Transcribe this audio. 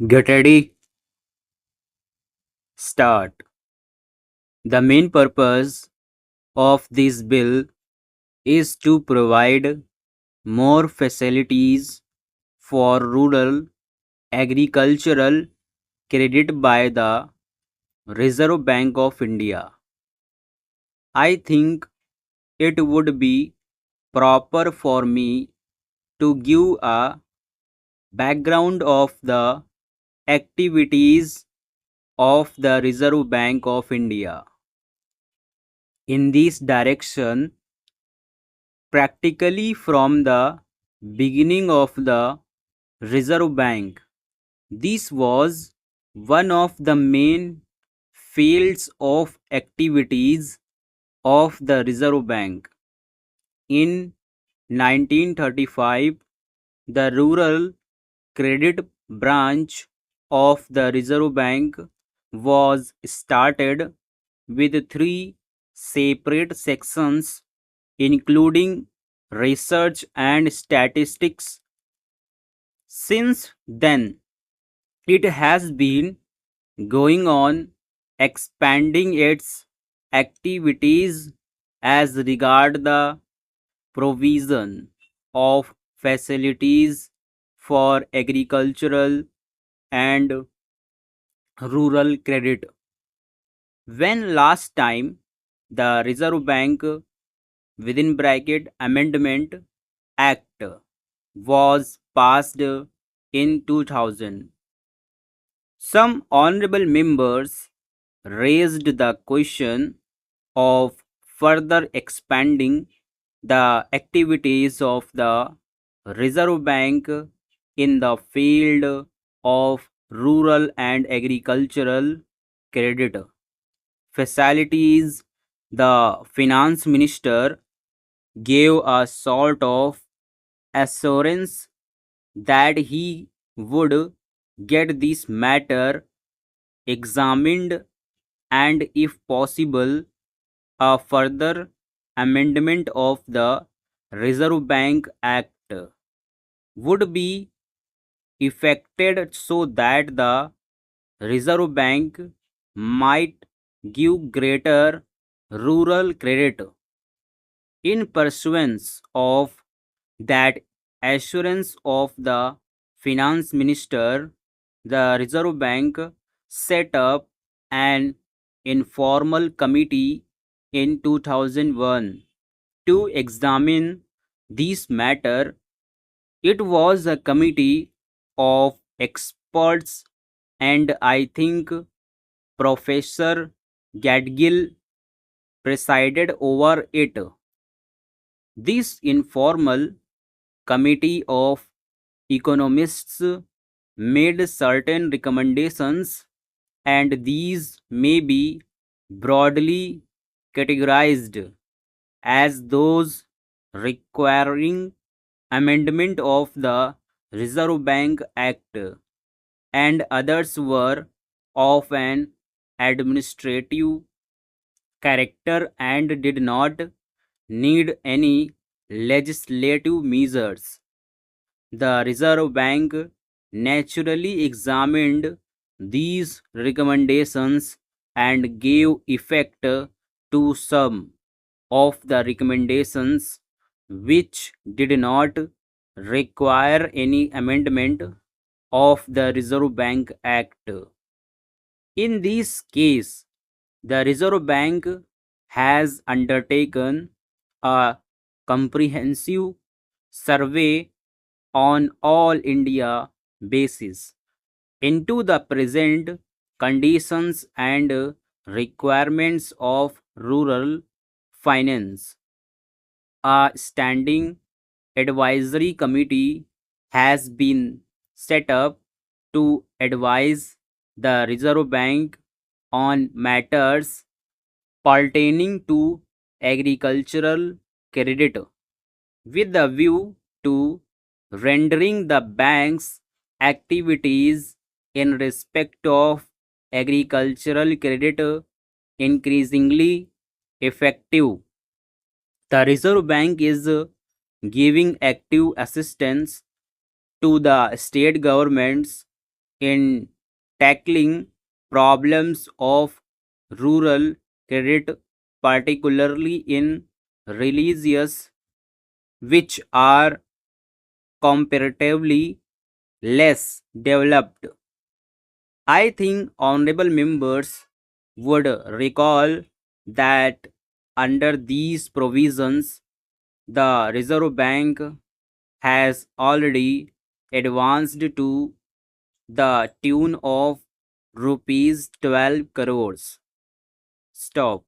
Get ready, start. The main purpose of this bill is to provide more facilities for rural agricultural credit by the Reserve Bank of India. I think it would be proper for me to give a background of the activities of the Reserve Bank of India. In this direction, practically from the beginning of the Reserve Bank, this was one of the main fields of activities of the Reserve Bank. In 1935, the Rural Credit Branch of the Reserve Bank was started with three separate sections including research and statistics. Since then, it has been going on expanding its activities as regard the provision of facilities for agricultural and rural credit. When last time the Reserve Bank within bracket Amendment Act was passed in 2000, some honorable members raised the question of further expanding the activities of the Reserve Bank in the field of rural and agricultural credit facilities. The finance minister gave a sort of assurance that he would get this matter examined and, if possible, a further amendment of the Reserve Bank Act would be effected so that the Reserve Bank might give greater rural credit. In pursuance of that assurance of the finance minister, the Reserve Bank set up an informal committee in 2001 to examine this matter. It was a committee of experts, and I think Professor Gadgil presided over it. This informal committee of economists made certain recommendations, and these may be broadly categorized as those requiring amendment of the Reserve Bank Act, and others were of an administrative character and did not need any legislative measures. The Reserve Bank naturally examined these recommendations and gave effect to some of the recommendations which did not require any amendment of the Reserve Bank Act. In this case, the Reserve Bank has undertaken a comprehensive survey on all India basis into the present conditions and requirements of rural finance. A standing advisory committee has been set up to advise the Reserve Bank on matters pertaining to agricultural credit with the view to rendering the bank's activities in respect of agricultural credit increasingly effective. The Reserve Bank is giving active assistance to the state governments in tackling problems of rural credit, particularly in religious which are comparatively less developed. I think honorable members would recall that under these provisions, the Reserve Bank has already advanced to the tune of rupees 12 crores. Stop.